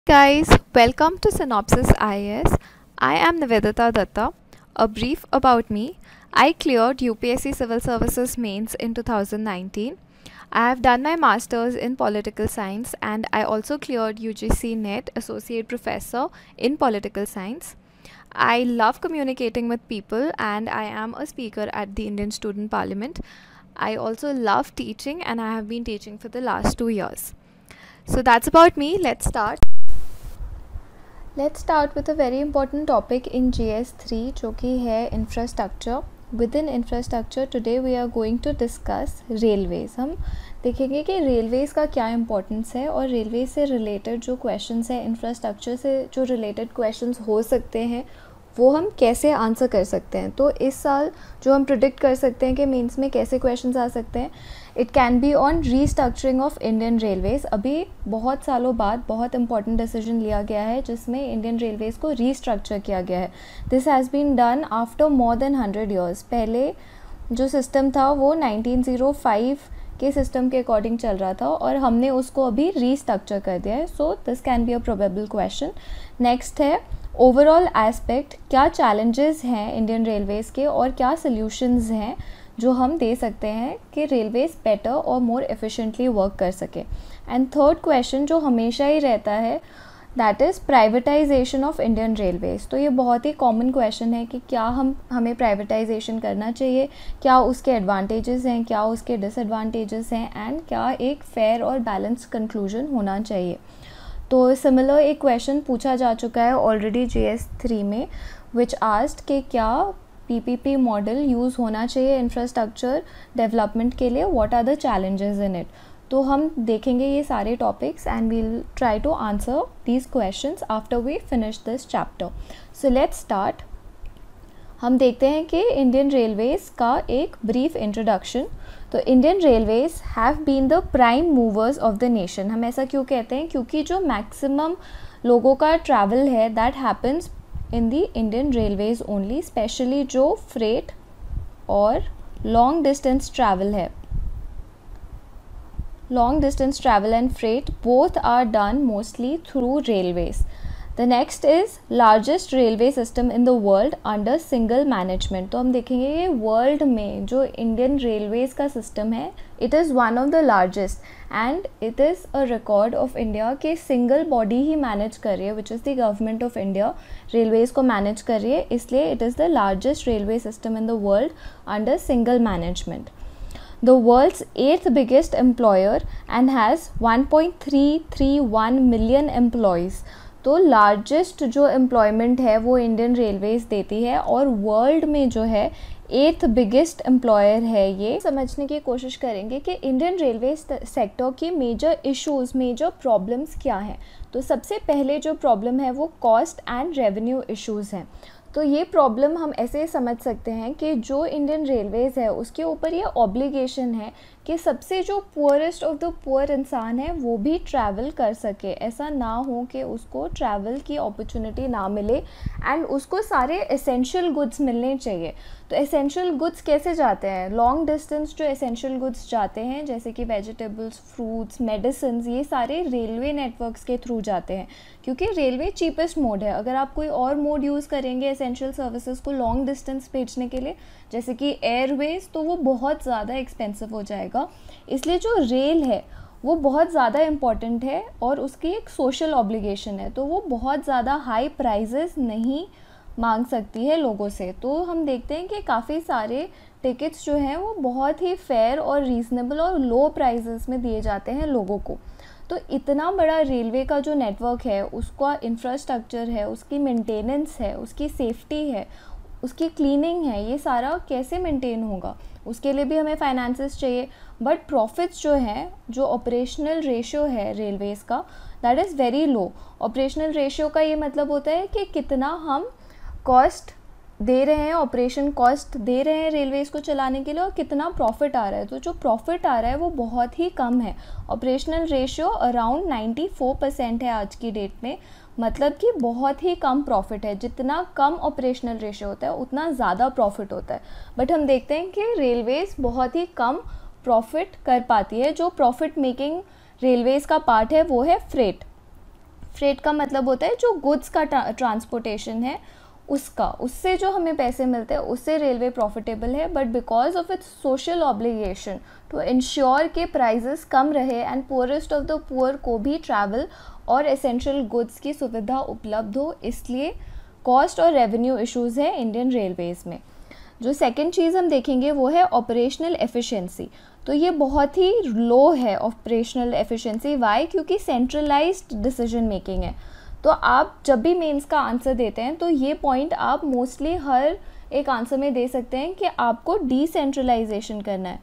Guys, welcome to Synopsis IAS. I am Nivedita Datta. A brief about me. I cleared UPSC Civil Services Mains in 2019. I have done my masters in political science and I also cleared UGC NET Associate Professor in political science. I love communicating with people and I am a speaker at the Indian Student Parliament. I also love teaching and I have been teaching for the last 2 years. So that's about me. Let's start. Let's start with a very important topic in GS3 जो कि है infrastructure. Within infrastructure today we are going to discuss railways. हम देखेंगे कि railways का क्या importance है और railways से related जो questions है, infrastructure से जो related questions हो सकते हैं वो हम कैसे आंसर कर सकते हैं. तो इस साल जो हम प्रिडिक्ट कर सकते हैं कि मेंस में कैसे क्वेश्चंस आ सकते हैं, it can be on restructuring of Indian Railways. अभी बहुत सालों बाद बहुत इंपॉर्टेंट डिसीजन लिया गया है जिसमें इंडियन रेलवेज़ को रीस्ट्रक्चर किया गया है. This has been done after more than 100 years. पहले जो सिस्टम था वो 1905 के सिस्टम के अकॉर्डिंग चल रहा था और हमने उसको अभी रीस्ट्रक्चर कर दिया है. So this can be a probable question. Next है ओवरऑल एस्पेक्ट. क्या चैलेंजेस हैं इंडियन रेलवेज़ के और क्या सल्यूशंस हैं जो हम दे सकते हैं कि रेलवेज़ बेटर और मोर एफिशिएंटली वर्क कर सके. एंड थर्ड क्वेश्चन जो हमेशा ही रहता है that is privatisation of Indian Railways. तो ये बहुत ही कॉमन क्वेश्चन है कि क्या हमें प्राइवेटाइजेशन करना चाहिए, क्या उसके एडवांटेजेस हैं, क्या उसके डिसएडवांटेजेस हैं एंड क्या एक फेयर और बैलेंस कंक्लूजन होना चाहिए. तो सिमिलर एक क्वेश्चन पूछा जा चुका है ऑलरेडी GS3 में विच आस्क्ड कि क्या PPP मॉडल यूज़ होना चाहिए इंफ्रास्ट्रक्चर डेवलपमेंट के लिए, what are the challenges in it. तो हम देखेंगे ये सारे topics and we'll try to answer these questions after we finish this chapter. So let's start. हम देखते हैं कि इंडियन रेलवेज़ का एक ब्रीफ इंट्रोडक्शन. तो Indian Railways have been the prime movers of the nation. हम ऐसा क्यों कहते हैं? क्योंकि जो मैक्सिमम लोगों का ट्रैवल है that happens in the Indian Railways only. Specially जो फ्रेट और लॉन्ग डिस्टेंस ट्रैवल है, long distance travel and freight both are done mostly through railways. The next is largest railway system in the world under single management. तो हम देखेंगे ये world में जो Indian Railways का सिस्टम है it is one of the largest and it is a record of India के single body ही manage कर रही है which is the government of India. Railways को मैनेज कर रही है, इसलिए it is the largest railway system in the world under single management. The world's 8th biggest employer and has 1.331 million employees. तो largest जो एम्प्लॉयमेंट है वो Indian Railways देती है और वर्ल्ड में जो है 8th बिगेस्ट एम्प्लॉयर है. ये समझने की कोशिश करेंगे कि इंडियन रेलवे सेक्टर की मेजर इश्यूज़, मेजर प्रॉब्लम्स क्या हैं. तो सबसे पहले जो प्रॉब्लम है वो कॉस्ट एंड रेवेन्यू इश्यूज़ हैं. तो ये प्रॉब्लम हम ऐसे समझ सकते हैं कि जो इंडियन रेलवेज़ है उसके ऊपर ये ऑब्लिगेशन है कि सबसे जो पुअरेस्ट ऑफ द पुअर इंसान है वो भी ट्रैवल कर सके. ऐसा ना हो कि उसको ट्रैवल की अपॉर्चुनिटी ना मिले एंड उसको सारे एसेंशियल गुड्स मिलने चाहिए. तो एसेंशियल गुड्स कैसे जाते हैं? लॉन्ग डिस्टेंस जो एसेंशियल गुड्स जाते हैं जैसे कि वेजिटेबल्स, फ्रूट्स, मेडिसिन, ये सारे रेलवे नेटवर्क्स के थ्रू जाते हैं क्योंकि रेलवे चीपेस्ट मोड है. अगर आप कोई और मोड यूज़ करेंगे एसेंशियल सर्विसेज को लॉन्ग डिस्टेंस भेजने के लिए जैसे कि एयरवेज, तो वो बहुत ज़्यादा एक्सपेंसिव हो जाएगा. इसलिए जो रेल है वो बहुत ज़्यादा इम्पॉर्टेंट है और उसकी एक सोशल ऑब्लिगेशन है. तो वो बहुत ज़्यादा हाई प्राइजेस नहीं मांग सकती है लोगों से. तो हम देखते हैं कि काफ़ी सारे टिकट्स जो हैं वो बहुत ही फेयर और रीज़नेबल और लो प्राइजेस में दिए जाते हैं लोगों को. तो इतना बड़ा रेलवे का जो नेटवर्क है उसका इंफ्रास्ट्रक्चर है, उसकी मेंटेनेंस है, उसकी सेफ्टी है, उसकी क्लीनिंग है, ये सारा कैसे मेंटेन होगा? उसके लिए भी हमें फाइनेंसेस चाहिए. बट प्रॉफिट्स जो हैं, जो ऑपरेशनल रेशियो है रेलवेज़ का that is very low. Operational ratio का ये मतलब होता है कि कितना हम कॉस्ट दे रहे हैं, ऑपरेशन कॉस्ट दे रहे हैं रेलवेज़ को चलाने के लिए और कितना प्रॉफिट आ रहा है. तो जो प्रॉफिट आ रहा है वो बहुत ही कम है. ऑपरेशनल रेशियो अराउंड 94% है आज की डेट में. मतलब कि बहुत ही कम प्रॉफिट है. जितना कम ऑपरेशनल रेशियो होता है उतना ज़्यादा प्रॉफिट होता है. बट हम देखते हैं कि रेलवेज़ बहुत ही कम प्रॉफिट कर पाती है. जो प्रॉफिट मेकिंग रेलवेज़ का पार्ट है वो है फ्रेट. फ्रेट का मतलब होता है जो गुड्स का ट्रांसपोर्टेशन है उससे जो हमें पैसे मिलते हैं उससे रेलवे प्रॉफिटेबल है, but because of its social obligation to ensure के प्राइजेस कम रहे and poorest of the poor को भी ट्रैवल और एसेंशियल गुड्स की सुविधा उपलब्ध हो, इसलिए कॉस्ट और रेवेन्यू इश्यूज़ है इंडियन रेलवेज़ में। जो सेकंड चीज़ हम देखेंगे वो है ऑपरेशनल एफिशिएंसी। तो ये बहुत ही लो है ऑपरेशनल एफिशिएंसी। वाई? क्योंकि सेंट्रलाइज्ड डिसीजन मेकिंग है। तो आप जब भी मेंस का आंसर देते हैं तो ये पॉइंट आप मोस्टली हर एक आंसर में दे सकते हैं कि आपको डिसेंट्रलाइजेशन करना है।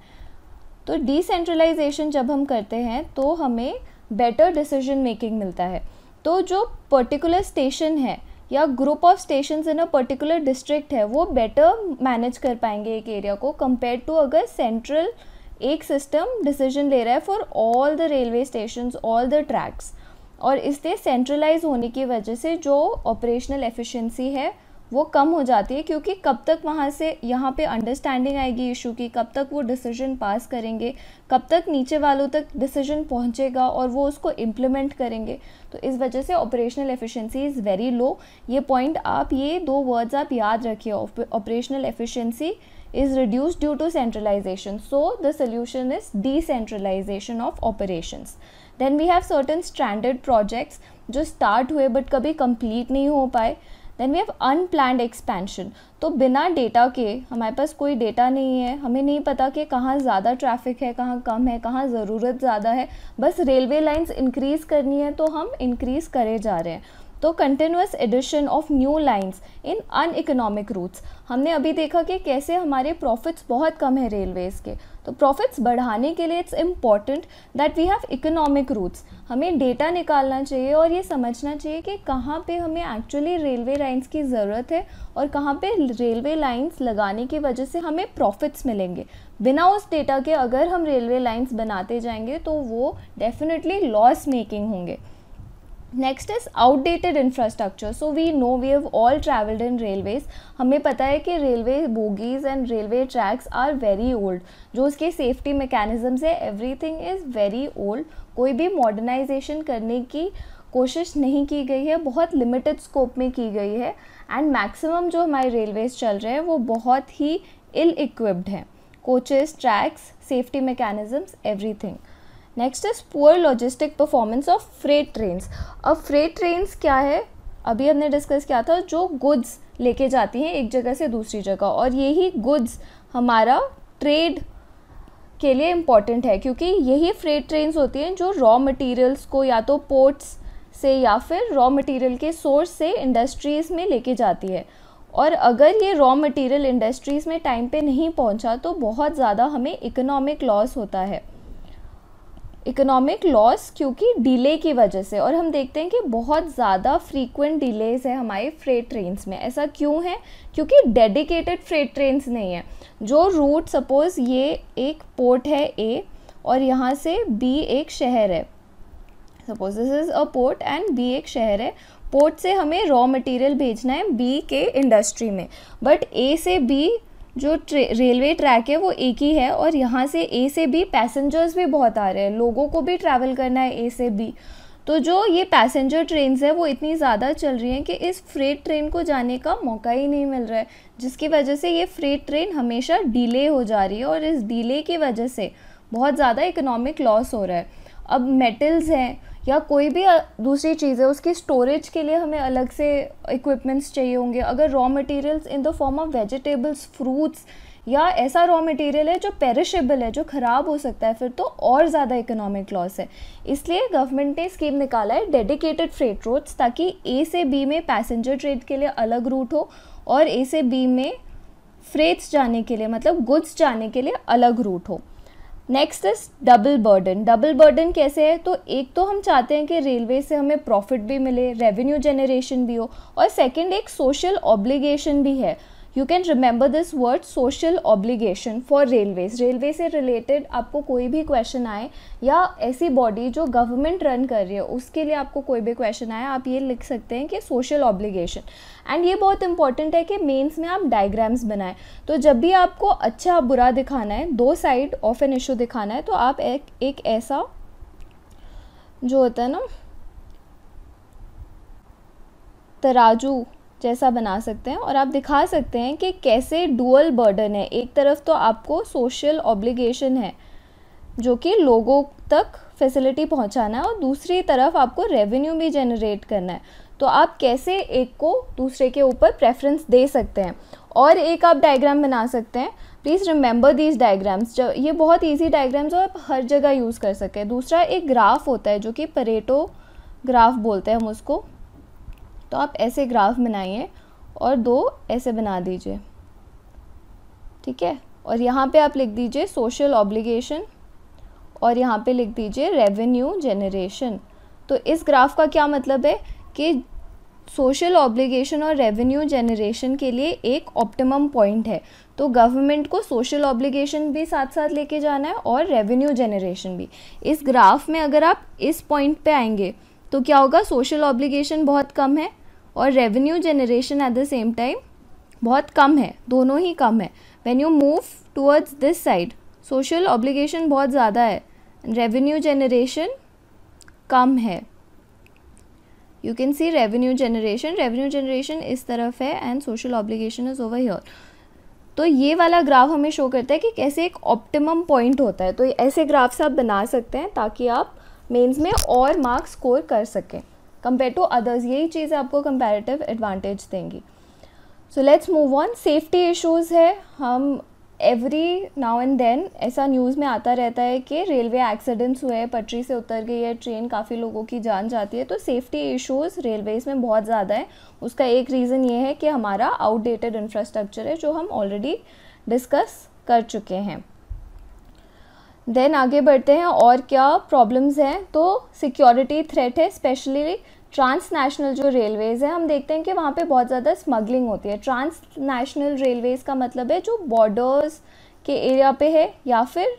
तो डिसेंट्रलाइजेशन जब हम करते हैं तो हमें बेटर डिसीजन मेकिंग मिलता है। तो जो पर्टिकुलर स्टेशन है या group of stations in a particular district है वो बेटर मैनेज कर पाएंगे एक एरिया को, कंपेयर टू अगर सेंट्रल एक सिस्टम डिसीजन ले रहा है for all the railway stations, all the tracks. और इसलिए सेंट्रलाइज होने की वजह से जो ऑपरेशनल एफिशिएंसी है वो कम हो जाती है, क्योंकि कब तक वहाँ से यहाँ पे अंडरस्टैंडिंग आएगी इशू की, कब तक वो डिसीजन पास करेंगे, कब तक नीचे वालों तक डिसीजन पहुँचेगा और वो उसको इम्प्लीमेंट करेंगे। तो इस वजह से operational efficiency is very low. ये पॉइंट आप, ये 2 वर्ड्स आप याद रखिए, operational efficiency is reduced due to centralization. So the solution is decentralization of operations. Then we have certain stranded projects जो start हुए but कभी complete नहीं हो पाए. Then we have unplanned expansion. तो बिना डेटा के, हमारे पास कोई डेटा नहीं है, हमें नहीं पता कि कहाँ ज़्यादा ट्रैफिक है, कहाँ कम है, कहाँ ज़रूरत ज़्यादा है, बस रेलवे लाइंस इंक्रीज़ करनी है तो हम इंक्रीज़ करे जा रहे हैं। तो continuous addition of new lines in uneconomic routes. हमने अभी देखा कि कैसे हमारे प्रॉफिट्स बहुत कम है रेलवेज़ के। तो प्रॉफिट्स बढ़ाने के लिए it's important that we have economic routes. हमें डेटा निकालना चाहिए और ये समझना चाहिए कि कहाँ पे हमें एक्चुअली रेलवे लाइंस की ज़रूरत है और कहाँ पे रेलवे लाइंस लगाने की वजह से हमें प्रॉफिट्स मिलेंगे। बिना उस डेटा के अगर हम रेलवे लाइंस बनाते जाएंगे तो वो डेफिनेटली लॉस मेकिंग होंगे। Next is outdated infrastructure. So we know, we have all travelled in railways. हमें पता है कि railway bogies and railway tracks are very old. जो उसके सेफ्टी मैकेनिज्म्स है, एवरीथिंग इज़ वेरी ओल्ड। कोई भी मॉडर्नाइजेशन करने की कोशिश नहीं की गई है, बहुत लिमिटेड स्कोप में की गई है। एंड मैक्सिमम जो हमारे रेलवेज चल रहे हैं वो बहुत ही इल इक्विप्ड हैं। Coaches, tracks, safety mechanisms, everything. Next is poor logistic performance of freight trains. अब फ्रेट ट्रेन्स क्या है, अभी हमने डिस्कस किया था, जो गुड्स लेके जाती हैं एक जगह से दूसरी जगह, और यही गुड्स हमारा ट्रेड के लिए इम्पॉर्टेंट है, क्योंकि यही फ्रेट ट्रेन्स होती हैं जो रॉ मटेरियल्स को या तो पोर्ट्स से या फिर रॉ मटेरियल के सोर्स से इंडस्ट्रीज़ में लेके जाती है। और अगर ये रॉ मटेरियल इंडस्ट्रीज़ में टाइम पे नहीं पहुंचा तो बहुत ज़्यादा हमें इकोनॉमिक लॉस होता है। इकोनॉमिक लॉस क्योंकि डिले की वजह से। और हम देखते हैं कि बहुत ज़्यादा फ्रीक्वेंट डिलेज है हमारे फ्रेट ट्रेन्स में। ऐसा क्यों है? क्योंकि डेडिकेटेड फ्रेट ट्रेन्स नहीं है। जो रूट, सपोज़ ये एक पोर्ट है ए और यहाँ से बी एक शहर है, suppose this is a port and B एक शहर है। पोर्ट से हमें रॉ मटेरियल भेजना है बी के इंडस्ट्री में, बट ए से बी जो रेलवे ट्रैक है वो एक ही है, और यहाँ से ए से बी पैसेंजर्स भी बहुत आ रहे हैं, लोगों को भी ट्रैवल करना है ए से बी। तो जो ये पैसेंजर ट्रेन्स है वो इतनी ज़्यादा चल रही हैं कि इस फ्रेट ट्रेन को जाने का मौका ही नहीं मिल रहा है, जिसकी वजह से ये फ्रेट ट्रेन हमेशा डिले हो जा रही है, और इस डिले की वजह से बहुत ज़्यादा इकोनॉमिक लॉस हो रहा है। अब मेटल्स हैं या कोई भी दूसरी चीज़ है, उसकी स्टोरेज के लिए हमें अलग से इक्विपमेंट्स चाहिए होंगे। अगर raw materials in the form of vegetables, fruits या ऐसा रॉ मटेरियल है जो पेरिशेबल है, जो ख़राब हो सकता है, फिर तो और ज़्यादा इकोनॉमिक लॉस है। इसलिए गवर्नमेंट ने स्कीम निकाला है डेडिकेटेड फ्रेट रूट्स, ताकि ए से बी में पैसेंजर ट्रेड के लिए अलग रूट हो और ए से बी में फ्रेट्स जाने के लिए, मतलब गुड्स जाने के लिए अलग रूट हो। Next is double burden. Double burden कैसे है? तो एक तो हम चाहते हैं कि रेलवे से हमें प्रॉफिट भी मिले, रेवेन्यू जनरेशन भी हो, और सेकंड एक सोशल ऑब्लिगेशन भी है। You can remember this word, social obligation for railways. Railway से रिलेटेड आपको कोई भी क्वेश्चन आए या ऐसी बॉडी जो गवर्नमेंट रन कर रही है उसके लिए आपको कोई भी क्वेश्चन आए, आप ये लिख सकते हैं कि सोशल ऑब्लिगेशन। एंड ये बहुत इंपॉर्टेंट है कि मेंस में आप डायग्राम्स बनाएं। तो जब भी आपको अच्छा बुरा दिखाना है, दो साइड ऑफ एन इशू दिखाना है, तो आप एक ऐसा जो होता है ना तराजू जैसा बना सकते हैं और आप दिखा सकते हैं कि कैसे डुअल बर्डन है। एक तरफ तो आपको सोशल ऑब्लिगेशन है जो कि लोगों तक फैसिलिटी पहुंचाना है और दूसरी तरफ आपको रेवेन्यू भी जनरेट करना है। तो आप कैसे एक को दूसरे के ऊपर प्रेफरेंस दे सकते हैं। और एक आप डायग्राम बना सकते हैं, प्लीज़ रिमेंबर दीज डायग्राम्स। जो ये बहुत इजी डायग्राम्स और आप हर जगह यूज़ कर सकते हैं। दूसरा एक ग्राफ होता है जो कि परेटो ग्राफ बोलते हैं हम उसको। तो आप ऐसे ग्राफ बनाइए और 2 ऐसे बना दीजिए, ठीक है। और यहाँ पे आप लिख दीजिए सोशल ऑब्लिगेशन और यहाँ पे लिख दीजिए रेवेन्यू जनरेशन। तो इस ग्राफ का क्या मतलब है कि सोशल ऑब्लिगेशन और रेवेन्यू जनरेशन के लिए एक ऑप्टिमम पॉइंट है। तो गवर्नमेंट को सोशल ऑब्लिगेशन भी साथ साथ लेके जाना है और रेवेन्यू जनरेशन भी। इस ग्राफ में अगर आप इस पॉइंट पे आएंगे तो क्या होगा, सोशल ऑब्लिगेशन बहुत कम है और revenue generation at the same time बहुत कम है, दोनों ही कम है। When you move towards this side social obligation बहुत ज़्यादा है, रेवेन्यू जनरेशन कम है। You can see revenue generation इस तरफ है and social obligation is over here. तो ये वाला ग्राफ हमें शो करता है कि कैसे एक ऑप्टिमम पॉइंट होता है। तो ऐसे ग्राफ्स आप बना सकते हैं ताकि आप मेंस में और मार्क्स स्कोर कर सकें कंपेयर टू अदर्स। यही चीज़ें आपको कंपैरेटिव एडवांटेज देंगी। So let's move on. Safety issues है, हम एवरी नाउ एंड देन ऐसा न्यूज़ में आता रहता है कि रेलवे एक्सीडेंट्स हुए, पटरी से उतर गई है ट्रेन, काफ़ी लोगों की जान जाती है। तो सेफ्टी इश्यूज़ रेलवेज़ में बहुत ज़्यादा है। उसका एक रीज़न ये है कि हमारा आउटडेटेड इंफ्रास्ट्रक्चर है जो हम ऑलरेडी डिस्कस कर चुके हैं। देन आगे बढ़ते हैं और क्या प्रॉब्लम्स हैं। तो सिक्योरिटी थ्रेट है, स्पेशली ट्रांसनेशनल जो रेलवेज़ हैं, हम देखते हैं कि वहाँ पे बहुत ज़्यादा स्मगलिंग होती है। ट्रांसनेशनल रेलवेज़ का मतलब है जो बॉर्डर्स के एरिया पे है या फिर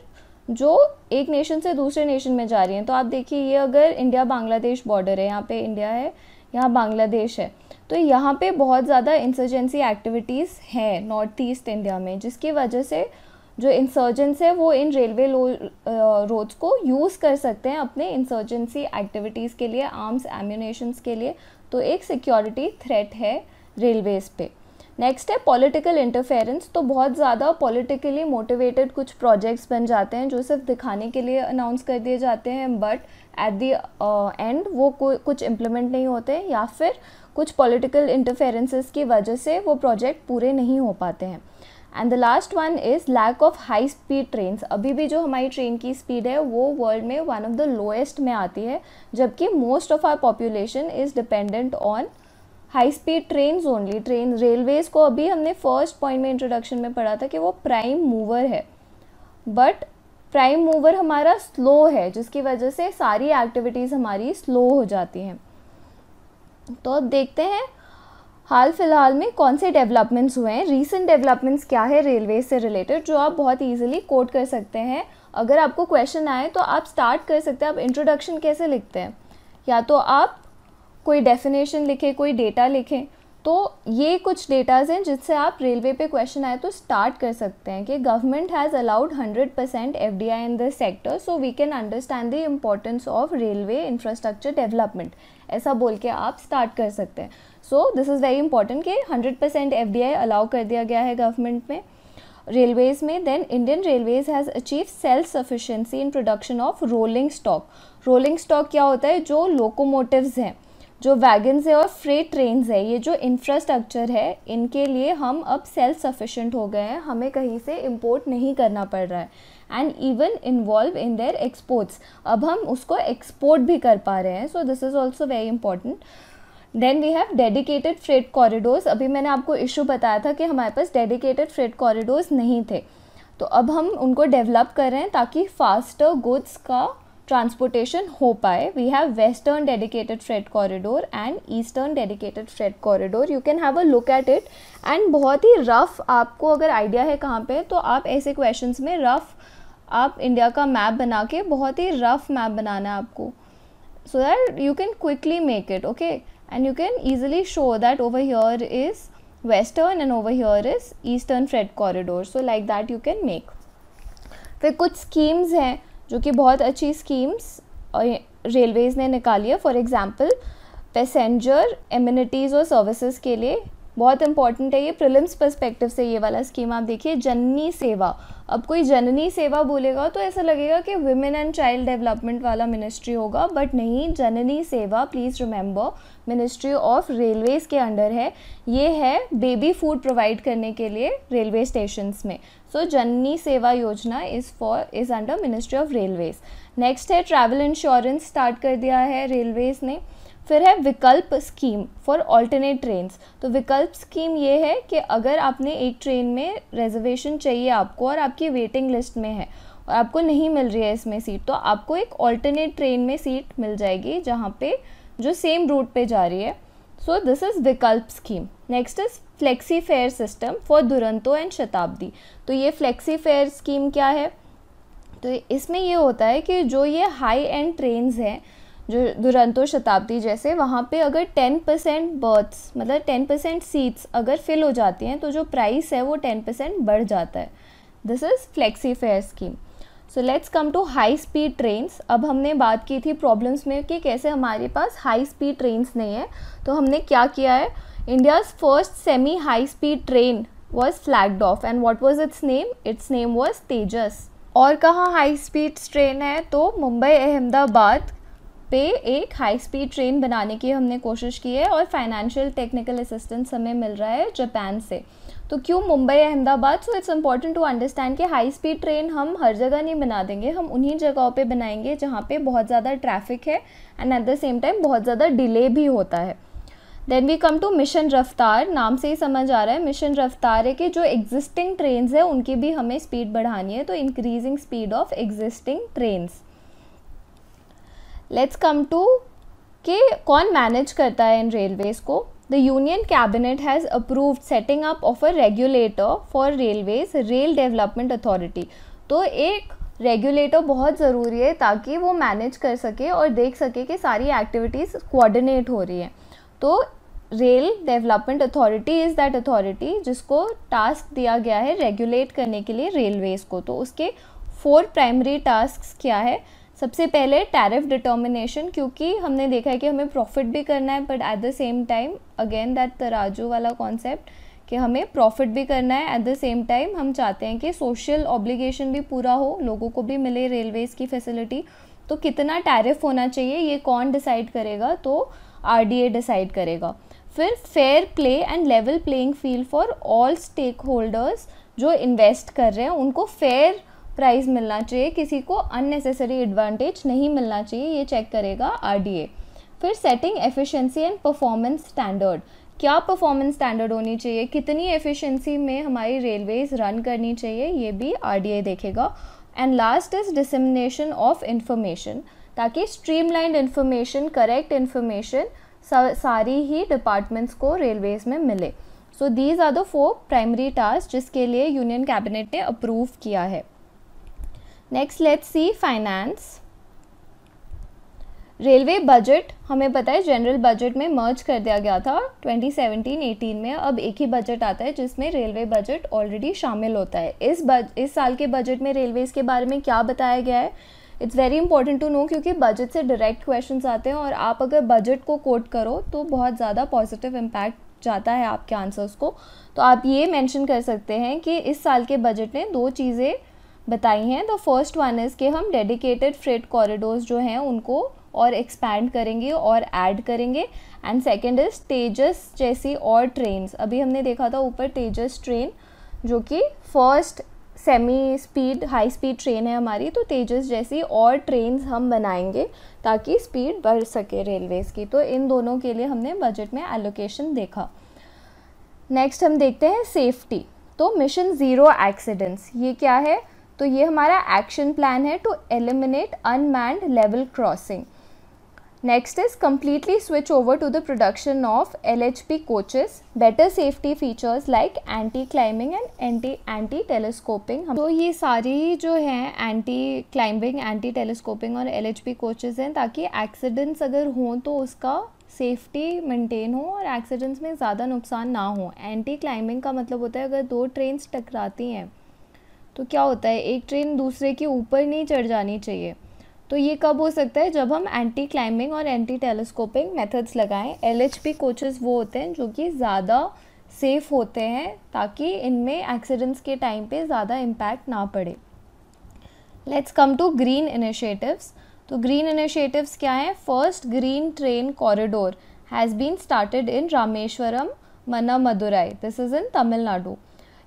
जो एक नेशन से दूसरे नेशन में जा रही हैं। तो आप देखिए, ये अगर इंडिया बांग्लादेश बॉर्डर है, यहाँ पे इंडिया है, यहाँ बांग्लादेश है, तो यहाँ पे बहुत ज़्यादा इंसर्जेंसी एक्टिविटीज़ हैं नॉर्थ ईस्ट इंडिया में, जिसकी वजह से जो इंसर्जेंट्स है वो इन रेलवे रोड्स को यूज़ कर सकते हैं अपने इंसर्जेंसी एक्टिविटीज़ के लिए, आर्म्स एम्यूनेशंस के लिए। तो एक सिक्योरिटी थ्रेट है रेलवेज़ पे। नेक्स्ट है पॉलिटिकल इंटरफेरेंस। तो बहुत ज़्यादा पॉलिटिकली मोटिवेटेड कुछ प्रोजेक्ट्स बन जाते हैं जो सिर्फ दिखाने के लिए अनाउंस कर दिए जाते हैं, बट एट द एंड वो कुछ इम्प्लीमेंट नहीं होते, या फिर कुछ पॉलिटिकल इंटरफेरेंसेस की वजह से वो प्रोजेक्ट पूरे नहीं हो पाते हैं। And the last one is lack of high speed trains. अभी भी जो हमारी ट्रेन की स्पीड है वो वर्ल्ड में वन ऑफ द लोएस्ट में आती है, जबकि most of our population is dependent on high speed trains only. Railways को अभी हमने फर्स्ट पॉइंट में इंट्रोडक्शन में पढ़ा था कि वो प्राइम मूवर है, बट प्राइम मूवर हमारा स्लो है, जिसकी वजह से सारी एक्टिविटीज़ हमारी स्लो हो जाती हैं। तो अब देखते हैं हाल फिलहाल में कौन से डेवलपमेंट्स हुए हैं, रीसेंट डेवलपमेंट्स क्या है रेलवे से रिलेटेड, जो आप बहुत इजीली कोट कर सकते हैं। अगर आपको क्वेश्चन आए तो आप स्टार्ट कर सकते हैं। आप इंट्रोडक्शन कैसे लिखते हैं, या तो आप कोई डेफिनेशन लिखें, कोई डेटा लिखें। तो ये कुछ डेटाज हैं जिससे आप रेलवे पे क्वेश्चन आए तो स्टार्ट कर सकते हैं कि government has allowed 100% FDI in this sector, so we can understand the importance of railway infrastructure development. ऐसा बोल के आप स्टार्ट कर सकते हैं। So this is very important कि 100% FDI अलाउ कर दिया गया है गवर्नमेंट में रेलवेज़ में। Then Indian Railways has achieve self sufficiency in production of rolling stock. Rolling stock क्या होता है, जो लोकोमोटिव्स हैं, जो वैगन्स है और फ्रेट ट्रेन्स है, ये जो इंफ्रास्ट्रक्चर है, इनके लिए हम अब सेल्फ सफिशिएंट हो गए हैं, हमें कहीं से इंपोर्ट नहीं करना पड़ रहा है। And even involve in their exports, अब हम उसको एक्सपोर्ट भी कर पा रहे हैं। So this is also very important. Then we have dedicated freight corridors. अभी मैंने आपको इशू बताया था कि हमारे पास डेडिकेटेड फ्रेट कॉरिडोर्स नहीं थे, तो अब हम उनको डेवलप कर रहे हैं ताकि फास्टर गुड्स का ट्रांसपोर्टेशन हो पाए। We have western dedicated freight corridor and eastern dedicated freight corridor. You can have a look at it and बहुत ही रफ, आपको अगर आइडिया है कहाँ पे, तो आप ऐसे क्वेश्चंस में रफ आप इंडिया का मैप बना के, बहुत ही रफ मैप बनाना है आपको, so that you can quickly make it, okay, and you can easily show that over here is western and over here is eastern freight corridor. So like that you can make. फिर कुछ schemes हैं जो कि बहुत अच्छी schemes Railways ने निकाली है। फॉर एग्ज़ाम्पल पैसेंजर एमिनिटीज़ और सर्विसेज के लिए बहुत इंपॉर्टेंट है ये प्रीलिम्स पर्सपेक्टिव से। ये वाला स्कीम आप देखिए, जननी सेवा। अब कोई जननी सेवा बोलेगा तो ऐसा लगेगा कि वुमेन एंड चाइल्ड डेवलपमेंट वाला मिनिस्ट्री होगा, बट नहीं, जननी सेवा please remember ministry of Railways के अंडर है। ये है बेबी फूड प्रोवाइड करने के लिए रेलवे स्टेशंस में। सो जननी सेवा योजना is under ministry of Railways. Next है ट्रैवल इंश्योरेंस स्टार्ट कर दिया है रेलवेज़ ने। फिर है विकल्प स्कीम फॉर ऑल्टरनेट ट्रेन्स। तो विकल्प स्कीम ये है कि अगर आपने एक ट्रेन में रिजर्वेशन चाहिए आपको और आपकी वेटिंग लिस्ट में है और आपको नहीं मिल रही है इसमें सीट, तो आपको एक ऑल्टरनेट ट्रेन में सीट मिल जाएगी जहाँ पे जो सेम रूट पे जा रही है। सो दिस इज़ विकल्प scheme. Next is flexi fair system for Duronto and शताब्दी। तो ये फ्लेक्सी फेयर स्कीम क्या है? तो इसमें ये होता है कि जो ये हाई एंड ट्रेन्स हैं, जो दुरंतो शताब्दी जैसे, वहाँ पे अगर 10% बर्थ्स मतलब 10% सीट्स अगर फिल हो जाती हैं तो जो प्राइस है वो 10% बढ़ जाता है। This is flexi fare scheme. So let's come to high speed trains. अब हमने बात की थी प्रॉब्लम्स में कि कैसे हमारे पास हाई स्पीड ट्रेन्स नहीं है, तो हमने क्या किया है, India's first semi high speed train was flagged off and what was its name? Its name was Tejas. और कहाँ हाई स्पीड ट्रेन है? तो मुंबई अहमदाबाद पे एक हाई स्पीड ट्रेन बनाने की हमने कोशिश की है और फाइनेंशियल टेक्निकल असिस्टेंस हमें मिल रहा है जापान से। तो क्यों Mumbai Ahmedabad? So it's important to understand कि हाई स्पीड ट्रेन हम हर जगह नहीं बना देंगे, हम उन्हीं जगहों पे बनाएंगे जहाँ पे बहुत ज़्यादा ट्रैफिक है and at the same time बहुत ज़्यादा डिले भी होता है। Then we come to mission रफ्तार। नाम से ही समझ आ रहा है मिशन रफ्तार है कि जो एग्जिस्टिंग ट्रेन्स है उनकी भी हमें स्पीड बढ़ानी है, तो increasing speed of existing trains. Let's come to कि कौन मैनेज करता है इन रेलवेज़ को। The union cabinet has approved setting up of a regulator for railways, rail development authority. तो एक रेगुलेटर बहुत ज़रूरी है ताकि वो मैनेज कर सके और देख सके कि सारी एक्टिविटीज़ कोऑर्डिनेट हो रही हैं। तो rail development authority is that authority जिसको टास्क दिया गया है रेगुलेट करने के लिए रेलवेज़ को। तो उसके 4 प्राइमरी टास्क क्या है? सबसे पहले टैरिफ डिटर्मिनेशन, क्योंकि हमने देखा है कि हमें प्रॉफिट भी करना है but at the same time again that तराजू वाला कॉन्सेप्ट कि हमें प्रॉफिट भी करना है, एट द सेम टाइम हम चाहते हैं कि सोशल ऑब्लिगेशन भी पूरा हो, लोगों को भी मिले रेलवेज़ की फैसिलिटी। तो कितना टैरिफ होना चाहिए ये कौन डिसाइड करेगा? तो RDA डिसाइड करेगा। फिर fair play and level playing field for all stakeholders, जो इन्वेस्ट कर रहे हैं उनको फेयर प्राइस मिलना चाहिए, किसी को अननेसेसरी एडवांटेज नहीं मिलना चाहिए, ये चेक करेगा RDA। फिर setting efficiency and performance standard, क्या परफॉर्मेंस स्टैंडर्ड होनी चाहिए, कितनी एफिशिएंसी में हमारी रेलवेज रन करनी चाहिए, ये भी RDA देखेगा। And last is dissemination of information, ताकि स्ट्रीमलाइंड इंफॉर्मेशन, करेक्ट इंफॉर्मेशन सारी ही डिपार्टमेंट्स को रेलवेज में मिले। So these are the 4 primary task जिसके लिए यूनियन कैबिनेट ने अप्रूव किया है। Next let's see finance. Railway budget हमें पता है जनरल बजट में मर्ज कर दिया गया था 2017-18 में। अब एक ही बजट आता है जिसमें रेलवे बजट ऑलरेडी शामिल होता है। इस साल के बजट में रेलवेज़ के बारे में क्या बताया गया है? It's very important to know, क्योंकि बजट से डायरेक्ट क्वेश्चंस आते हैं और आप अगर बजट को कोट करो तो बहुत ज़्यादा पॉजिटिव इम्पैक्ट जाता है आपके आंसर्स को। तो आप ये मेंशन कर सकते हैं कि इस साल के बजट ने 2 चीज़ें बताई हैं। द फर्स्ट वन इज़ कि हम डेडिकेटेड फ्रेट कॉरिडोर्स जो हैं उनको और एक्सपैंड करेंगे और ऐड करेंगे। एंड सेकंड इज़ तेजस जैसी और ट्रेन्स, अभी हमने देखा था ऊपर तेजस ट्रेन जो कि first semi speed high speed train है हमारी, तो तेजस जैसी और ट्रेन्स हम बनाएंगे ताकि स्पीड बढ़ सके रेलवेज़ की। तो इन दोनों के लिए हमने बजट में एलोकेशन देखा। नेक्स्ट हम देखते हैं सेफ्टी। तो मिशन ज़ीरो एक्सीडेंट्स, ये क्या है? तो ये हमारा एक्शन प्लान है to eliminate unmanned level crossing. Next is completely switch over to the production of LHP coaches, better safety features like anti climbing and anti telescoping. तो ये सारी जो हैं एंटी क्लाइंबिंग, एंटी टेलीस्कोपिंग और LHP coaches हैं ताकि accidents अगर हों तो उसका सेफ्टी मेंटेन हो और एक्सीडेंट्स में ज़्यादा नुकसान ना हो। एंटी क्लाइंबिंग का मतलब होता है अगर 2 ट्रेन्स टकराती हैं तो क्या होता है, एक ट्रेन दूसरे के ऊपर नहीं चढ़ जानी चाहिए। तो ये कब हो सकता है, जब हम एंटी क्लाइंबिंग और एंटी टेलीस्कोपिंग मेथड्स लगाएं। LHP कोचेस वो होते हैं जो कि ज़्यादा सेफ़ होते हैं ताकि इनमें एक्सीडेंट्स के टाइम पे ज़्यादा इम्पैक्ट ना पड़े। Let's come to green initiatives. तो ग्रीन इनिशिएटिव्स क्या हैं? First green train corridor has been started in Rameswaram Mannamadurai, this is in Tamil Nadu.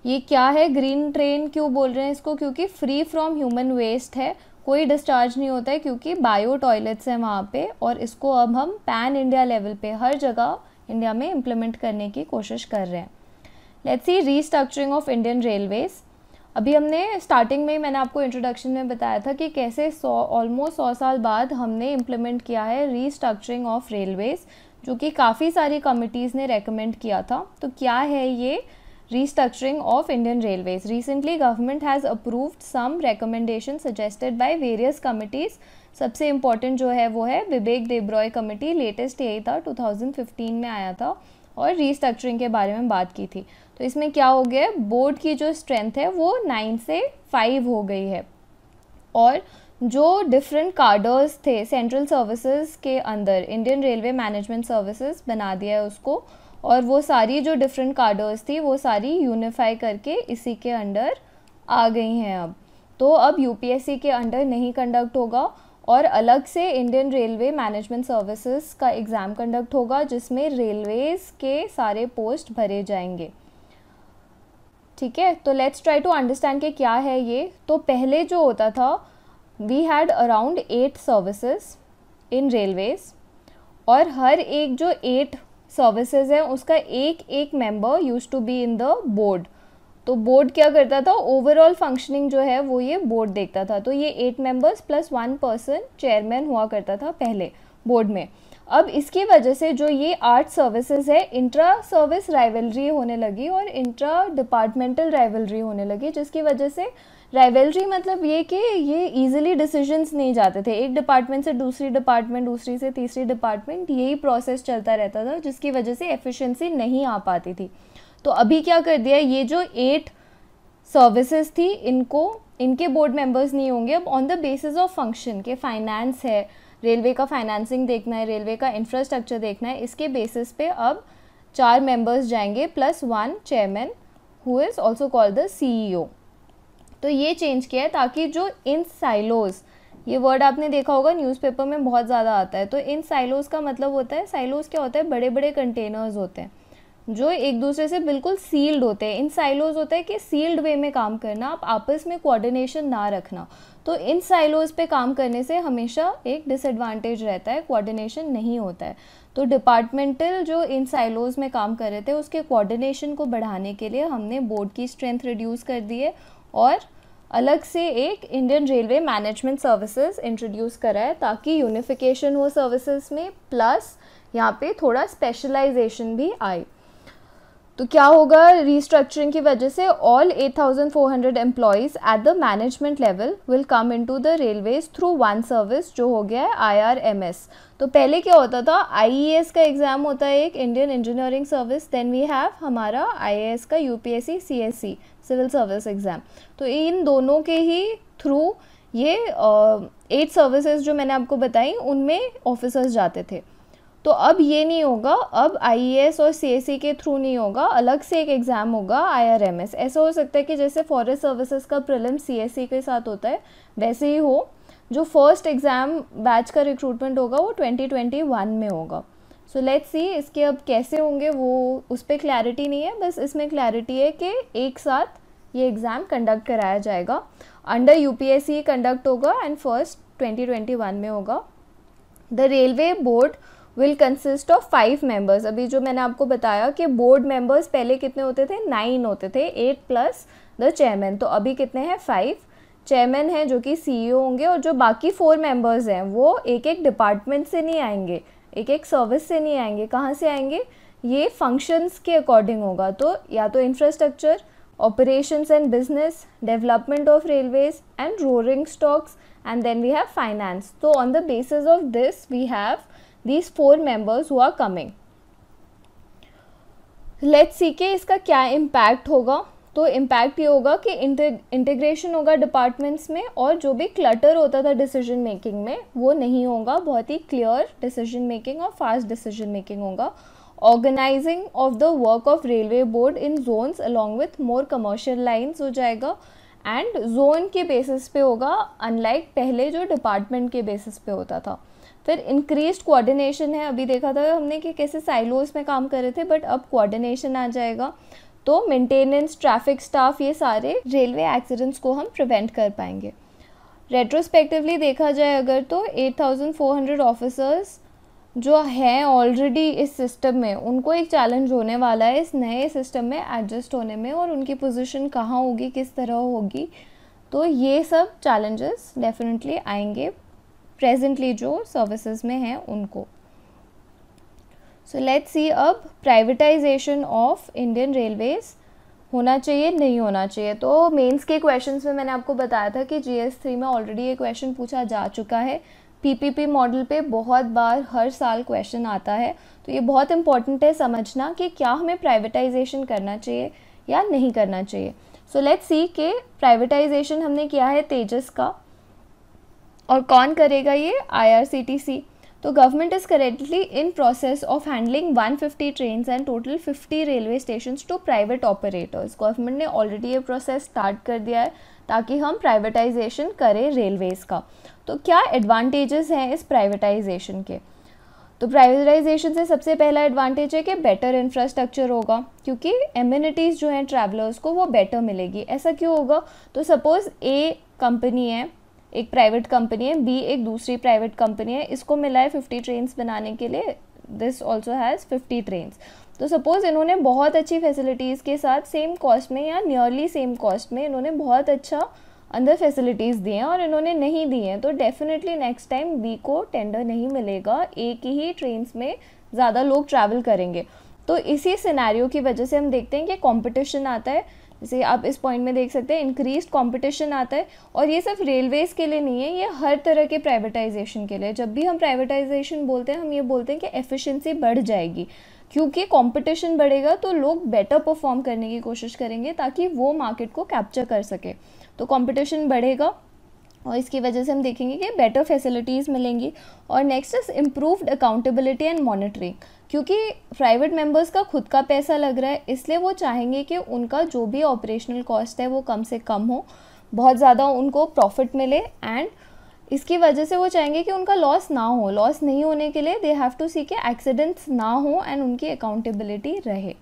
ये क्या है? ग्रीन ट्रेन क्यों बोल रहे हैं इसको? क्योंकि फ्री फ्रॉम ह्यूमन वेस्ट है, कोई डिस्चार्ज नहीं होता है, क्योंकि बायो टॉयलेट्स हैं वहाँ पे, और इसको अब हम पैन इंडिया लेवल पे हर जगह इंडिया में इम्प्लीमेंट करने की कोशिश कर रहे हैं। Let's see restructuring of Indian railways. अभी हमने स्टार्टिंग में, मैंने आपको इंट्रोडक्शन में बताया था कि कैसे ऑलमोस्ट 100 साल बाद हमने इम्प्लीमेंट किया है रीस्ट्रक्चरिंग ऑफ रेलवेज, जो कि काफ़ी सारी कमिटीज़ ने रेकमेंड किया था। तो क्या है ये restructuring of Indian Railways? Recently government has approved some recommendations suggested by various committees. सबसे इम्पॉर्टेंट जो है वो है विवेक देबरॉय कमेटी, लेटेस्ट यही था, 2015 में आया था और रीस्ट्रक्चरिंग के बारे में बात की थी। तो इसमें क्या हो गया, बोर्ड की जो स्ट्रेंथ है वो 9 से 5 हो गई है, और जो डिफरेंट कार्डर्स थे सेंट्रल सर्विसेज के अंदर, इंडियन रेलवे मैनेजमेंट सर्विसेज बना दिया है उसको, और वो सारी जो डिफरेंट कार्डर्स थी वो सारी यूनिफाई करके इसी के अंडर आ गई हैं अब। तो अब यूपीएससी के अंडर नहीं कंडक्ट होगा, और अलग से इंडियन रेलवे मैनेजमेंट सर्विसेज का एग्ज़ाम कंडक्ट होगा, जिसमें रेलवेज़ के सारे पोस्ट भरे जाएंगे। ठीक है, तो लेट्स ट्राई टू अंडरस्टैंड कि क्या है ये। तो पहले जो होता था, we had around 8 services in railways, और हर एक जो 8 सर्विसेज है उसका एक एक member used to be in the board. तो बोर्ड क्या करता था, ओवरऑल फंक्शनिंग जो है वो ये बोर्ड देखता था। तो ये 8 मेंबर्स प्लस 1 पर्सन चेयरमैन हुआ करता था पहले बोर्ड में। अब इसकी वजह से जो ये 8 सर्विसेज है, इंट्रा सर्विस राइवलरी होने लगी और इंट्रा डिपार्टमेंटल राइवलरी होने लगी, जिसकी वजह से राइवलरी मतलब ये कि ये इजीली डिसीजंस नहीं जाते थे, एक डिपार्टमेंट से दूसरी डिपार्टमेंट, दूसरी से तीसरी डिपार्टमेंट, यही प्रोसेस चलता रहता था, जिसकी वजह से एफिशिएंसी नहीं आ पाती थी। तो अभी क्या कर दिया, ये जो 8 सर्विसेज थी इनके बोर्ड मेंबर्स नहीं होंगे। अब on the basis of function के फाइनेंस है, रेलवे का फाइनेंसिंग देखना है, रेलवे का इंफ्रास्ट्रक्चर देखना है, इसके बेसिस पे अब 4 मेंबर्स जाएंगे plus 1 chairman who is also called the CEO। तो ये चेंज किया है ताकि जो इन साइलोज, ये वर्ड आपने देखा होगा न्यूज़पेपर में बहुत ज़्यादा आता है। तो इन साइलोज का मतलब होता है, साइलोज क्या होता है, बड़े बड़े कंटेनर्स होते हैं जो एक दूसरे से बिल्कुल सील्ड होते हैं। इन साइलोज होता है कि सील्ड वे में काम करना, आप आपस में कोऑर्डिनेशन ना रखना। तो इन साइलोज पे काम करने से हमेशा एक डिसएडवांटेज रहता है, कोऑर्डिनेशन नहीं होता है। तो डिपार्टमेंटल जो इन साइलोज में काम कर रहे थे उसके कोऑर्डिनेशन को बढ़ाने के लिए हमने बोर्ड की स्ट्रेंथ रिड्यूस कर दी है, और अलग से एक Indian railway management services introduce करा है ताकि यूनिफिकेशन हो सर्विसेज में, प्लस यहाँ पे थोड़ा स्पेशलाइजेशन भी आए। तो क्या होगा रीस्ट्रक्चरिंग की वजह से, all 8,400 employees at the management level will come into the railways through one service, जो हो गया है IRMS। तो पहले क्या होता था, IES का एग्ज़ाम होता है एक, Indian engineering service, then we have हमारा IAS का UPSC CSC civil service exam. तो इन दोनों के ही थ्रू ये 8 सर्विसेज जो मैंने आपको बताई उनमें ऑफिसर्स जाते थे। तो अब ये नहीं होगा, अब IAS और CSC के थ्रू नहीं होगा, अलग से एक एग्ज़ाम होगा IRMS। ऐसा हो सकता है कि जैसे फॉरेस्ट सर्विसेज का प्रीलिम CSC के साथ होता है वैसे ही हो। जो फर्स्ट एग्ज़ाम बैच का रिक्रूटमेंट होगा वो 2021 में होगा। सो लेट्स सी इसके अब कैसे होंगे, वो उस पर क्लैरिटी नहीं है, बस इसमें क्लैरिटी है कि एक साथ ये एग्ज़ाम कंडक्ट कराया जाएगा, अंडर UPSC कंडक्ट होगा एंड फर्स्ट 2021 में होगा। The railway board will consist of 5 members. अभी जो मैंने आपको बताया कि बोर्ड मेंबर्स पहले कितने होते थे, 9 होते थे, 8 प्लस द चेयरमैन। तो अभी कितने हैं, 5 चेयरमैन हैं जो कि CEO होंगे, और जो बाकी 4 मेंबर्स हैं वो एक एक डिपार्टमेंट से नहीं आएंगे, एक एक सर्विस से नहीं आएंगे। कहाँ से आएंगे, ये फंक्शंस के अकॉर्डिंग होगा। तो या तो infrastructure, operations and business, development of railways and rolling stocks, and then we have finance. So on the basis of this we have these 4 members who are coming. Let's see कि इसका क्या impact होगा। तो impact ये होगा कि integration होगा departments में, और जो भी क्लटर होता था डिसीजन मेकिंग में वो नहीं होगा, बहुत ही क्लियर डिसीजन मेकिंग और फास्ट डिसीजन मेकिंग होगा। Organising of the work of railway board in zones along with more commercial lines हो जाएगा, एंड जोन के बेसिस पे होगा, अनलाइक पहले जो डिपार्टमेंट के बेसिस पे होता था। फिर इंक्रीज्ड कोऑर्डिनेशन है, अभी देखा था हमने कि कैसे साइलोस में काम कर रहे थे, बट अब कोऑर्डिनेशन आ जाएगा, तो मेंटेनेंस, ट्रैफिक स्टाफ, ये सारे रेलवे एक्सीडेंट्स को हम प्रिवेंट कर पाएंगे। रेट्रोस्पेक्टिवली देखा जाए अगर तो 8400 ऑफिसर्स जो हैं ऑलरेडी इस सिस्टम में, उनको एक चैलेंज होने वाला है इस नए सिस्टम में एडजस्ट होने में, और उनकी पोजीशन कहाँ होगी, किस तरह होगी, तो ये सब चैलेंजेस डेफिनेटली आएंगे प्रेजेंटली जो सर्विसेज में हैं उनको। सो लेट्स सी अब प्राइवेटाइजेशन ऑफ इंडियन रेलवेज होना चाहिए नहीं होना चाहिए। तो मेंस के क्वेश्चंस में मैंने आपको बताया था कि GS3 में ऑलरेडी ये क्वेश्चन पूछा जा चुका है, PPP मॉडल पे बहुत बार हर साल क्वेश्चन आता है, तो ये बहुत इंपॉर्टेंट है समझना कि क्या हमें प्राइवेटाइजेशन करना चाहिए या नहीं करना चाहिए। सो लेट्स सी कि प्राइवेटाइजेशन हमने किया है तेजस का, और कौन करेगा ये, IRCTC। तो government is currently in process of handling 150 trains and total 50 railway stations to private operators. Government ने ऑलरेडी ये प्रोसेस स्टार्ट कर दिया है ताकि हम प्राइवेटाइजेशन करें रेलवेज़ का। तो क्या एडवांटेजेस हैं इस प्राइवेटाइजेशन के, तो प्राइवेटाइजेशन से सबसे पहला एडवांटेज है कि बेटर इंफ्रास्ट्रक्चर होगा, क्योंकि एमिनिटीज़ जो हैं ट्रैवलर्स को वो बेटर मिलेगी। ऐसा क्यों होगा, तो सपोज़ A कंपनी है, एक प्राइवेट कंपनी है, B एक दूसरी प्राइवेट कंपनी है, इसको मिला है 50 ट्रेन्स बनाने के लिए, दिस ऑल्सो हैज़ 50 ट्रेन्स। तो सपोज़ इन्होंने बहुत अच्छी फैसिलिटीज़ के साथ सेम कॉस्ट में या नियरली सेम कॉस्ट में इन्होंने बहुत अच्छा अंदर फैसिलिटीज़ दी हैं और इन्होंने नहीं दी हैं, तो डेफिनेटली नेक्स्ट टाइम B को टेंडर नहीं मिलेगा, A की ही ट्रेन्स में ज़्यादा लोग ट्रैवल करेंगे। तो इसी सिनेरियो की वजह से हम देखते हैं कि कंपटीशन आता है, जैसे आप इस पॉइंट में देख सकते हैं इंक्रीज्ड कंपटीशन आता है, और ये सिर्फ रेलवेज़ के लिए नहीं है, ये हर तरह के प्राइवेटाइजेशन के लिए। जब भी हम प्राइवेटाइजेशन बोलते हैं हम ये बोलते हैं कि एफिशिएंसी बढ़ जाएगी, क्योंकि कंपटीशन बढ़ेगा तो लोग बेटर परफॉर्म करने की कोशिश करेंगे ताकि वो मार्केट को कैप्चर कर सके। तो कंपटीशन बढ़ेगा और इसकी वजह से हम देखेंगे कि बेटर फैसिलिटीज़ मिलेंगी। और next is improved accountability and monitoring, क्योंकि प्राइवेट मेंबर्स का खुद का पैसा लग रहा है, इसलिए वो चाहेंगे कि उनका जो भी ऑपरेशनल कॉस्ट है वो कम से कम हो, बहुत ज़्यादा उनको प्रॉफिट मिले, एंड इसकी वजह से वो चाहेंगे कि उनका लॉस ना हो। लॉस नहीं होने के लिए दे हैव टू सी कि एक्सीडेंट्स ना हो एंड उनकी अकाउंटेबिलिटी रहे।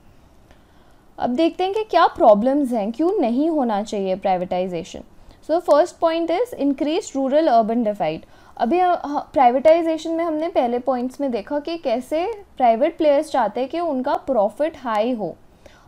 अब देखते हैं कि क्या प्रॉब्लम्स हैं, क्यों नहीं होना चाहिए privatisation. So first point is increase rural urban divide. अभी प्राइवेटाइजेशन में हमने पहले पॉइंट्स में देखा कि कैसे प्राइवेट प्लेयर्स चाहते हैं कि उनका प्रॉफिट हाई हो।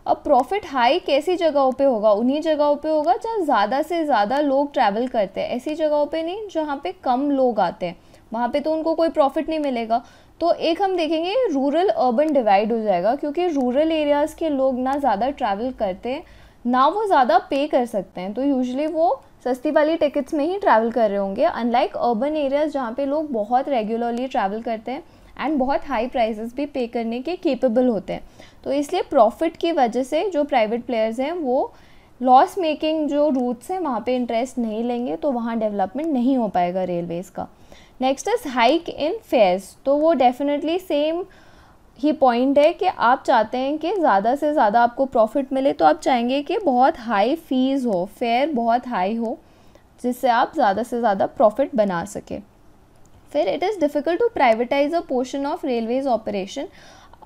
अब प्रॉफिट हाई कैसी जगहों पे होगा, उन्हीं जगहों पे होगा जहाँ ज़्यादा से ज़्यादा लोग ट्रैवल करते हैं, ऐसी जगहों पे नहीं जहाँ पे कम लोग आते हैं, वहाँ पे तो उनको कोई प्रॉफिट नहीं मिलेगा। तो एक हम देखेंगे रूरल अर्बन डिवाइड हो जाएगा, क्योंकि रूरल एरियाज़ के लोग ना ज़्यादा ट्रैवल करते हैं ना वो ज़्यादा पे कर सकते हैं, तो यूजुअली वो सस्ती वाली टिकट्स में ही ट्रैवल कर रहे होंगे, अनलाइक अर्बन एरियाज़ जहाँ पे लोग बहुत रेगुलरली ट्रैवल करते हैं एंड बहुत हाई प्राइसेस भी पे करने के केपेबल होते हैं। तो इसलिए प्रॉफिट की वजह से जो प्राइवेट प्लेयर्स हैं वो लॉस मेकिंग जो रूट्स हैं वहाँ पे इंटरेस्ट नहीं लेंगे, तो वहाँ डेवलपमेंट नहीं हो पाएगा रेलवेज़ का। Next is hike in fares, तो वो डेफिनेटली सेम ही पॉइंट है कि आप चाहते हैं कि ज़्यादा से ज़्यादा आपको प्रॉफिट मिले, तो आप चाहेंगे कि बहुत हाई फीस हो, फेयर बहुत हाई हो, जिससे आप ज़्यादा से ज़्यादा प्रॉफिट बना सके। फिर it is difficult to privatise a portion of railways operation.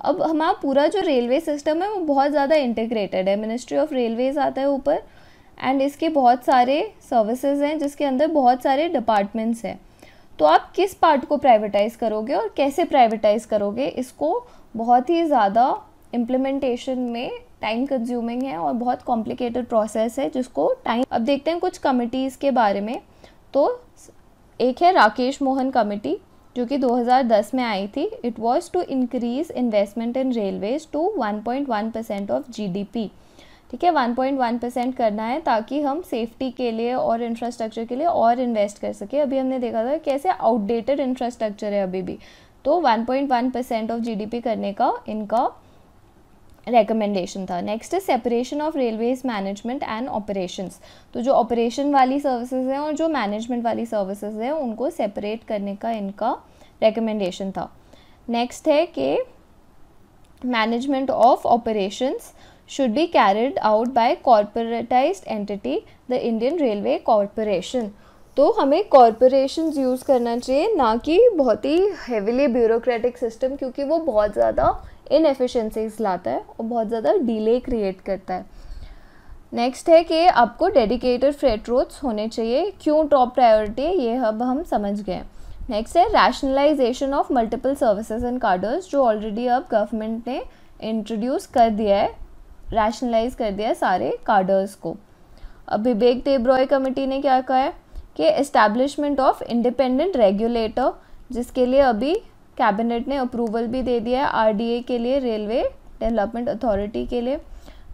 अब हमारा पूरा जो रेलवे सिस्टम है वो बहुत ज़्यादा इंटीग्रेटेड है, मिनिस्ट्री ऑफ रेलवेज़ आता है ऊपर, एंड इसके बहुत सारे सर्विसेज हैं जिसके अंदर बहुत सारे डिपार्टमेंट्स हैं। तो आप किस पार्ट को प्राइवेटाइज़ करोगे और कैसे प्राइवेटाइज़ करोगे, इसको बहुत ही ज़्यादा इम्प्लीमेंटेशन में टाइम कंज्यूमिंग है और बहुत कॉम्प्लिकेटेड प्रोसेस है जिसको टाइम। अब देखते हैं कुछ कमिटीज़ के बारे में। तो एक है राकेश मोहन कमेटी जो कि 2010 में आई थी। It was to increase investment in railways to 1.1% of GDP। ठीक है, 1.1% करना है ताकि हम सेफ्टी के लिए और इंफ्रास्ट्रक्चर के लिए और इन्वेस्ट कर सके। अभी हमने देखा था कैसे आउटडेटेड इंफ्रास्ट्रक्चर है अभी भी, तो 1.1% ऑफ GDP करने का इनका रिकमेंडेशन था। नेक्स्ट है separation of railways management and operations. तो जो ऑपरेशन वाली सर्विसेज हैं और जो मैनेजमेंट वाली सर्विसेज हैं उनको सेपरेट करने का इनका रिकमेंडेशन था। नेक्स्ट है कि management of operations should be carried out by corporatized entity the Indian railway corporation. तो हमें कॉरपोरेशंस यूज़ करना चाहिए, ना कि बहुत ही हेविली ब्यूरोक्रेटिक सिस्टम, क्योंकि वो बहुत ज़्यादा इनएफिशिएंसीज लाता है और बहुत ज़्यादा डिले क्रिएट करता है। नेक्स्ट है कि आपको डेडिकेटेड फ्रेट रोड्स होने चाहिए। क्यों टॉप प्रायोरिटी है ये अब हम समझ गए। नेक्स्ट है rationalisation of multiple services and cadres, जो ऑलरेडी अब गवर्नमेंट ने इंट्रोड्यूस कर दिया है, रैशनलाइज कर दिया है सारे कार्डर्स को। अब विवेक देबरॉय कमेटी ने क्या कहा है कि एस्टैब्लिशमेंट ऑफ इंडिपेंडेंट रेगुलेटर, जिसके लिए अभी कैबिनेट ने अप्रूवल भी दे दिया है आरडीए के लिए, रेलवे डेवलपमेंट अथॉरिटी के लिए।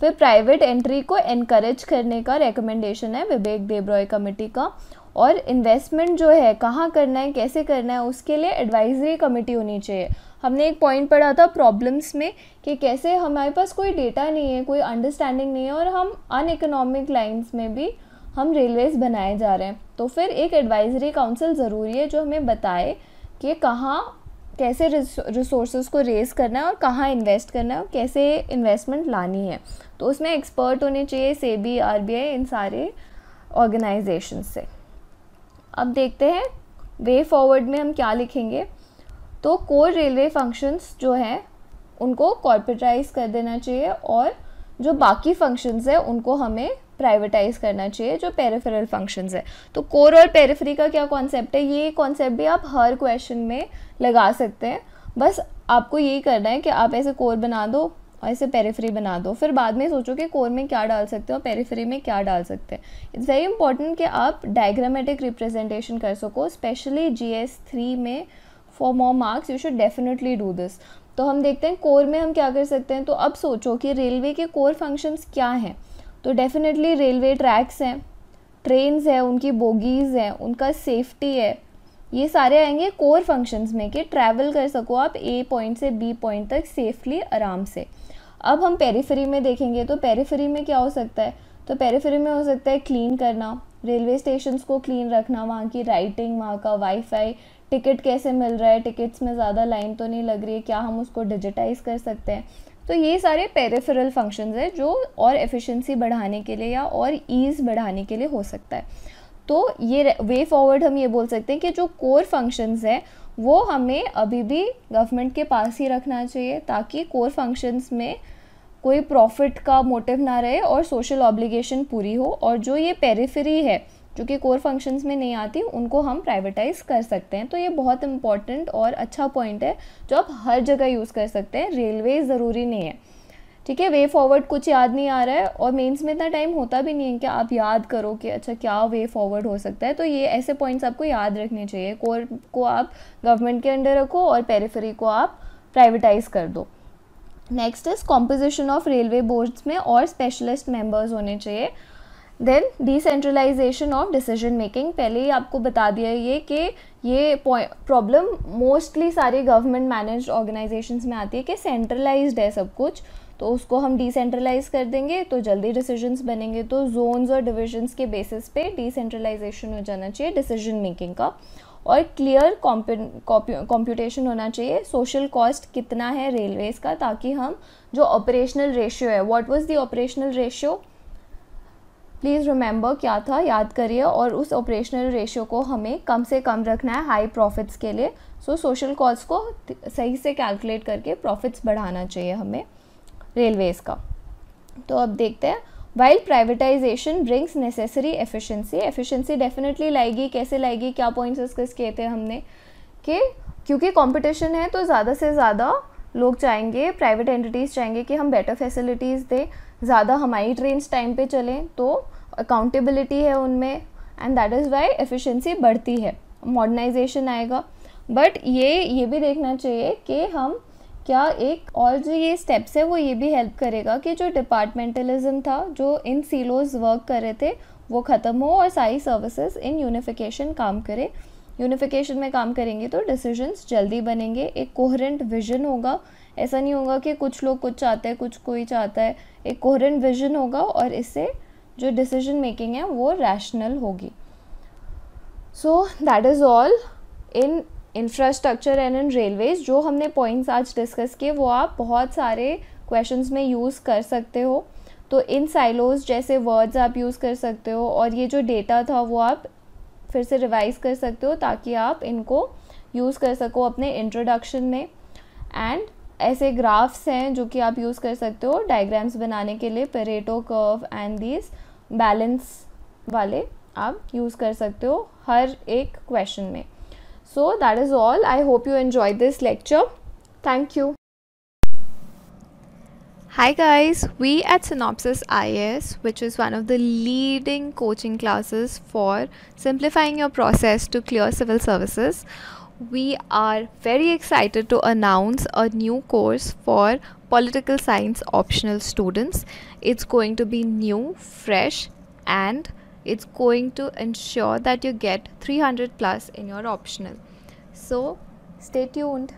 फिर प्राइवेट एंट्री को एनकरेज करने का रिकमेंडेशन है विवेक देबरॉय कमेटी का। और इन्वेस्टमेंट जो है कहाँ करना है, कैसे करना है, उसके लिए एडवाइजरी कमेटी होनी चाहिए। हमने एक पॉइंट पढ़ा था प्रॉब्लम्स में कि कैसे हमारे पास कोई डेटा नहीं है, कोई अंडरस्टैंडिंग नहीं है और हम अनइकोनॉमिक लाइन्स में भी हम रेलवेज बनाए जा रहे हैं। तो फिर एक एडवाइजरी काउंसिल ज़रूरी है जो हमें बताए कि कहाँ कैसे रिसोर्सेज को रेज़ करना है और कहाँ इन्वेस्ट करना है और कैसे इन्वेस्टमेंट लानी है। तो उसमें एक्सपर्ट होने चाहिए, सेबी, आरबीआई, इन सारे ऑर्गेनाइजेशन से। अब देखते हैं वे फॉरवर्ड में हम क्या लिखेंगे। तो कोर रेलवे फंक्शंस जो हैं उनको कॉर्पोरेटाइज कर देना चाहिए और जो बाकी फंक्शंस हैं उनको हमें प्राइवेटाइज करना चाहिए, जो पेरिफेरल फंक्शंस है। तो कोर और पेरिफेरी का क्या कॉन्सेप्ट है, ये कॉन्सेप्ट भी आप हर क्वेश्चन में लगा सकते हैं। बस आपको यही करना है कि आप ऐसे कोर बना दो और ऐसे पेरिफेरी बना दो, फिर बाद में सोचो कि कोर में क्या डाल सकते हो, पेरिफेरी में क्या डाल सकते हैं। इट्स वेरी इंपॉर्टेंट कि आप डायग्रामेटिक रिप्रेजेंटेशन कर सको, स्पेशली GS3 में। For more marks you should definitely do this. तो हम देखते हैं कोर में हम क्या कर सकते हैं। तो अब सोचो कि रेलवे के कोर फंक्शंस क्या हैं। तो डेफिनेटली रेलवे ट्रैक्स हैं, ट्रेन्स हैं, उनकी बोगीज़ हैं, उनका सेफ्टी है, ये सारे आएंगे कोर फंक्शंस में कि ट्रैवल कर सको आप A पॉइंट से B पॉइंट तक सेफली, आराम से। अब हम पेरिफेरी में देखेंगे तो पेरिफेरी में क्या हो सकता है। तो पेरिफेरी में हो सकता है क्लीन करना, रेलवे स्टेशंस को क्लीन रखना, वहाँ की राइटिंग, वहाँ का वाईफाई, टिकट कैसे मिल रहा है, टिकट्स में ज़्यादा लाइन तो नहीं लग रही है, क्या हम उसको डिजिटाइज़ कर सकते हैं। तो ये सारे पेरिफेरल फंक्शंस हैं जो और एफिशिएंसी बढ़ाने के लिए या और ईज़ बढ़ाने के लिए हो सकता है। तो ये वे फॉरवर्ड हम ये बोल सकते हैं कि जो कोर फंक्शंस हैं वो हमें अभी भी गवर्नमेंट के पास ही रखना चाहिए, ताकि कोर फंक्शंस में कोई प्रॉफिट का मोटिव ना रहे और सोशल ऑब्लिगेशन पूरी हो। और जो ये पेरिफेरी है जो कि कोर फंक्शंस में नहीं आती, उनको हम प्राइवेटाइज कर सकते हैं। तो ये बहुत इंपॉर्टेंट और अच्छा पॉइंट है जो आप हर जगह यूज़ कर सकते हैं, रेलवे ज़रूरी नहीं है। ठीक है, वे फॉरवर्ड कुछ याद नहीं आ रहा है और मेंस में इतना टाइम होता भी नहीं है कि आप याद करो कि अच्छा क्या वे फॉरवर्ड हो सकता है। तो ये ऐसे पॉइंट्स आपको याद रखने चाहिए। कोर को आप गवर्नमेंट के अंडर रखो और पेरिफेरी को आप प्राइवेटाइज कर दो। Next is composition of railway boards में और स्पेशलिस्ट मेंबर्स होने चाहिए। Then decentralisation of decision making, पहले ही आपको बता दिया ये कि ये प्रॉब्लम मोस्टली सारे गवर्नमेंट मैनेज्ड ऑर्गेनाइजेशंस में आती है कि सेंट्रलाइज्ड है सब कुछ, तो उसको हम डिसेंट्रलाइज कर देंगे तो जल्दी डिसीजंस बनेंगे। तो जोन्स और डिविजन्स के बेसिस पे डिसेंट्रलाइजेशन हो जाना चाहिए डिसीजन मेकिंग का। और क्लियर कॉम्प्यूटेशन होना चाहिए, सोशल कॉस्ट कितना है रेलवेज़ का, ताकि हम जो ऑपरेशनल रेशियो है, what was the operational ratio, please remember क्या था, याद करिए। और उस ऑपरेशनल रेशियो को हमें कम से कम रखना है हाई प्रॉफिट्स के लिए। सो सोशल कॉस्ट को सही से कैलकुलेट करके प्रॉफिट्स बढ़ाना चाहिए हमें रेलवेज़ का। तो अब देखते हैं, while privatisation brings necessary efficiency definitely लाएगी। कैसे लाएगी, क्या पॉइंट्स डिस्कस किए थे हमने कि क्योंकि कंपटीशन है तो ज़्यादा से ज़्यादा लोग चाहेंगे, प्राइवेट एंटिटीज़ चाहेंगे कि हम बेटर फैसिलिटीज़ दें, ज़्यादा हमारी ट्रेन्स टाइम पे चलें, तो अकाउंटेबिलिटी है उनमें, and that is why efficiency बढ़ती है, मॉडर्नाइजेशन आएगा। बट ये भी देखना चाहिए कि हम क्या एक और जो ये स्टेप्स है वो ये भी हेल्प करेगा कि जो डिपार्टमेंटलिज्म था, जो इन सीलोज वर्क कर रहे थे, वो ख़त्म हो और सारी सर्विसेज इन यूनिफिकेशन काम करे। यूनिफिकेशन में काम करेंगे तो डिसीजंस जल्दी बनेंगे, एक कोहेरेंट विजन होगा, ऐसा नहीं होगा कि कुछ लोग कुछ चाहते हैं, कुछ कोई चाहता है. एक कोहेरेंट विजन होगा और इससे जो डिसीजन मेकिंग है वो रैशनल होगी. So that is all in infrastructure and in railways. जो हमने पॉइंट्स आज डिस्कस किए वो आप बहुत सारे क्वेश्चंस में यूज़ कर सकते हो. तो इन साइलोज जैसे वर्ड्स आप यूज़ कर सकते हो, और ये जो डेटा था वो आप फिर से रिवाइज कर सकते हो ताकि आप इनको यूज़ कर सको अपने इंट्रोडक्शन में. एंड ऐसे ग्राफ्स हैं जो कि आप यूज़ कर सकते हो डायग्राम्स बनाने के लिए. Pareto curve and these balance वाले आप यूज़ कर सकते हो हर एक क्वेश्चन में. So that is all. I hope you enjoy this lecture. Thank you. Hi guys, we at Synopsys IAS, which is one of the leading coaching classes for simplifying your process to clear civil services, we are very excited to announce a new course for political science optional students. It's going to be new, fresh, and it's going to ensure that you get 300 plus in your optional. So stay tuned.